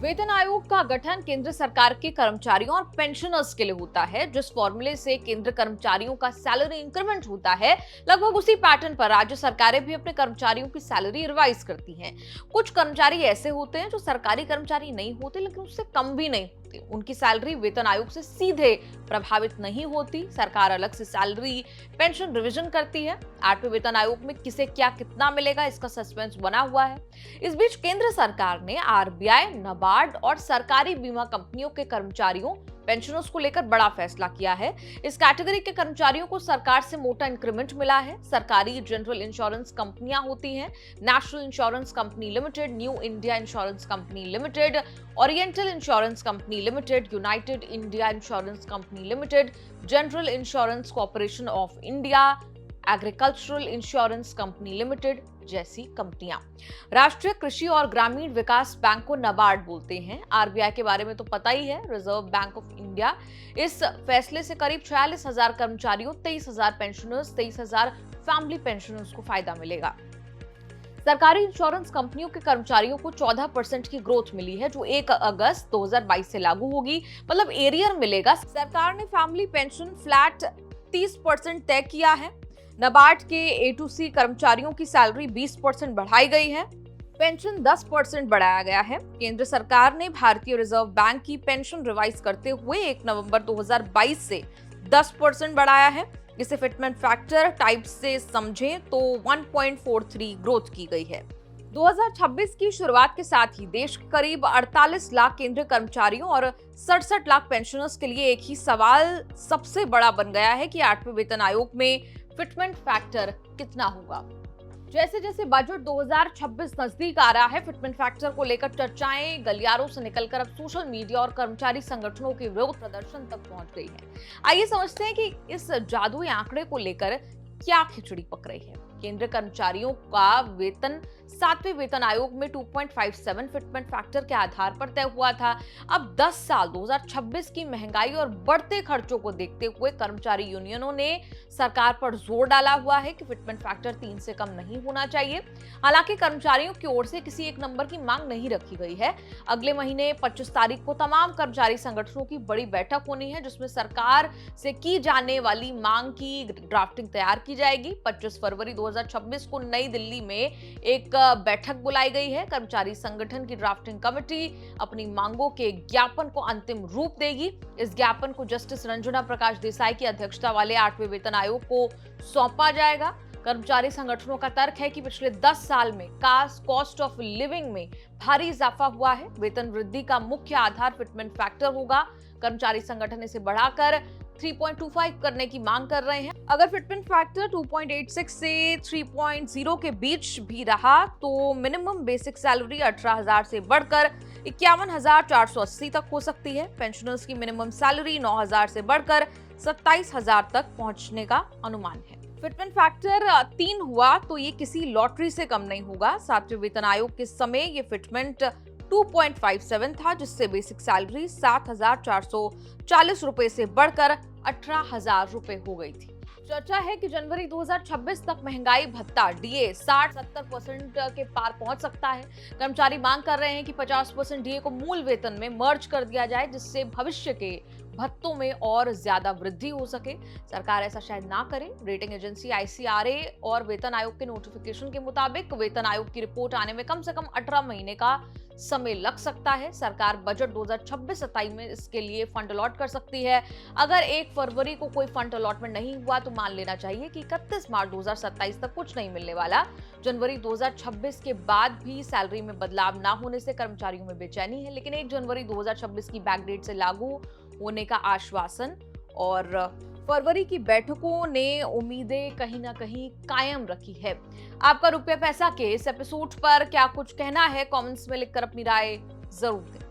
वेतन आयोग का गठन केंद्र सरकार के कर्मचारियों और पेंशनर्स के लिए होता है। जिस फॉर्मूले से केंद्र कर्मचारियों का सैलरी इंक्रीमेंट होता है, लगभग उसी पैटर्न पर राज्य सरकारें भी अपने कर्मचारियों की सैलरी रिवाइज करती हैं। कुछ कर्मचारी ऐसे होते हैं जो सरकारी कर्मचारी नहीं होते, लेकिन उससे कम भी नहीं होते। उनकी सैलरी वेतन आयोग से सीधे प्रभावित नहीं होती। सरकार अलग से सैलरी पेंशन रिवीजन करती है। 8वें वेतन आयोग में किसे क्या कितना मिलेगा, इसका सस्पेंस बना हुआ है। इस बीच केंद्र सरकार ने आरबीआई, नाबार्ड और सरकारी बीमा कंपनियों के कर्मचारियों पेंशनर्स को लेकर बड़ा फैसला किया है। इस कैटेगरी के कर्मचारियों को सरकार से मोटा इंक्रीमेंट मिला है। सरकारी जनरल इंश्योरेंस कंपनियां होती हैं national insurance company limited, new India insurance company limited, oriental insurance company limited, United India insurance company limited, general insurance corporation of India, agricultural insurance company limited जैसी कंपनियां। राष्ट्रीय कृषि और ग्रामीण विकास बैंक को नाबार्ड बोलते हैं। आरबीआई के बारे में तो पता ही है, रिजर्व बैंक ऑफ इंडिया। इस फैसले से करीब 46,000 कर्मचारियों, 23,000 पेंशनर्स, 23,000 फैमिली पेंशनर्स को फायदा मिलेगा। सरकारी इंश्योरेंस कंपनियों के कर्मचारियों को 14% की ग्रोथ मिली है, जो 1 अगस्त 2022 से लागू होगी। मतलब एरियर मिलेगा। सरकार ने फैमिली पेंशन फ्लैट 30% तय किया है। नाबार्ड के A2C कर्मचारियों की सैलरी 20% बढ़ाई गई है। पेंशन 10% बढ़ाया गया है। केंद्र सरकार ने भारतीय रिजर्व बैंक की पेंशन रिवाइज करते हुए 1 नवंबर 2022 से 10% बढ़ाया है। इसे फिटमेंट फैक्टर टाइप से समझें तो 1.43 ग्रोथ की गई है। 2026 की शुरुआत के साथ ही देश के करीब 48 लाख केंद्रीय कर्मचारियों और 67 लाख पेंशनर्स के लिए एक ही सवाल सबसे बड़ा बन गया है कि 8वें वेतन आयोग में फिटमेंट फैक्टर कितना होगा। जैसे जैसे बजट 2026 नजदीक आ रहा है, फिटमेंट फैक्टर को लेकर चर्चाएं गलियारों से निकलकर अब सोशल मीडिया और कर्मचारी संगठनों के विरोध प्रदर्शन तक पहुंच गई है। आइए समझते हैं कि इस जादुई आंकड़े को लेकर क्या खिचड़ी पक रही है। केंद्रीय कर्मचारियों का वेतन 7वें वेतन आयोग में 2.57 फिटमेंट फैक्टर के आधार पर तय हुआ था। अब 10 साल 2026 की महंगाई और बढ़ते खर्चों को देखते हुए कर्मचारी यूनियनों ने सरकार पर जोर डाला हुआ है कि फिटमेंट फैक्टर 3 से कम नहीं होना चाहिए। हालांकि कर्मचारियों की ओर से किसी एक नंबर की मांग नहीं रखी गई है। अगले महीने 25 तारीख को तमाम कर्मचारी संगठनों की बड़ी बैठक होनी है, जिसमें सरकार से की जाने वाली मांग की ड्राफ्टिंग तैयार की जाएगी। 25 फरवरी 2026 को नई दिल्ली में एक बैठक बुलाई गई है। कर्मचारी संगठन की ड्राफ्टिंग कमेटी अपनी मांगों के ज्ञापन को अंतिम रूप देगी। इस ज्ञापन को जस्टिस रंजना प्रकाश देसाई की अध्यक्षता वाले 8वें वेतन आयोग को सौंपा जाएगा। कर्मचारी संगठनों का तर्क है कि पिछले 10 साल में कॉस्ट ऑफ लिविंग में भारी इजाफा हुआ है। वेतन वृद्धि का मुख्य आधार फिटमेंट फैक्टर होगा। कर्मचारी संगठन इसे बढ़ाकर 3.25 करने की मांग कर रहे हैं। अगर फिटमेंट फैक्टर 2.86 से 3.0 के बीच भी रहा तो मिनिमम बेसिक सैलरी 18,000 से बढ़कर 51,480 तक हो सकती है। पेंशनर्स की मिनिमम सैलरी 9,000 से बढ़कर 27,000 तक पहुंचने का अनुमान है। फिटमेंट फैक्टर 3 हुआ तो ये किसी लॉटरी से कम नहीं होगा। 7वें वेतन आयोग के समय ये फिटमेंट 2.57 था, जिससे बेसिक सैलरी 7,440 रुपए से बढ़कर 18,000 रुपए हो गई थी। चर्चा है कि जनवरी 2026 तक महंगाई भत्ता डीए 60-70% के पार पहुंच सकता है। कर्मचारी मांग कर रहे हैं कि 50% डीए को मूल वेतन में मर्ज कर दिया जाए, जिससे भविष्य के भत्तों में और ज्यादा वृद्धि हो सके। सरकार ऐसा शायद ना करे। रेटिंग एजेंसी ICRA और वेतन आयोग के नोटिफिकेशन के मुताबिक वेतन आयोग की रिपोर्ट आने में कम से कम 18 महीने का समय लग सकता है। सरकार बजट 2026-27 में इसके लिए फंड अलॉट कर सकती है। अगर 1 फरवरी को कोई फंड अलॉटमेंट नहीं हुआ तो मान लेना चाहिए कि 31 मार्च 2027 तक कुछ नहीं मिलने वाला। जनवरी 2026 के बाद भी सैलरी में बदलाव ना होने से कर्मचारियों में बेचैनी है, लेकिन 1 जनवरी 2026 की बैकडेट से लागू होने का आश्वासन और फरवरी की बैठकों ने उम्मीदें कहीं ना कहीं कायम रखी है। आपका रुपया पैसा के इस एपिसोड पर क्या कुछ कहना है? कमेंट्स में लिखकर अपनी राय जरूर दें।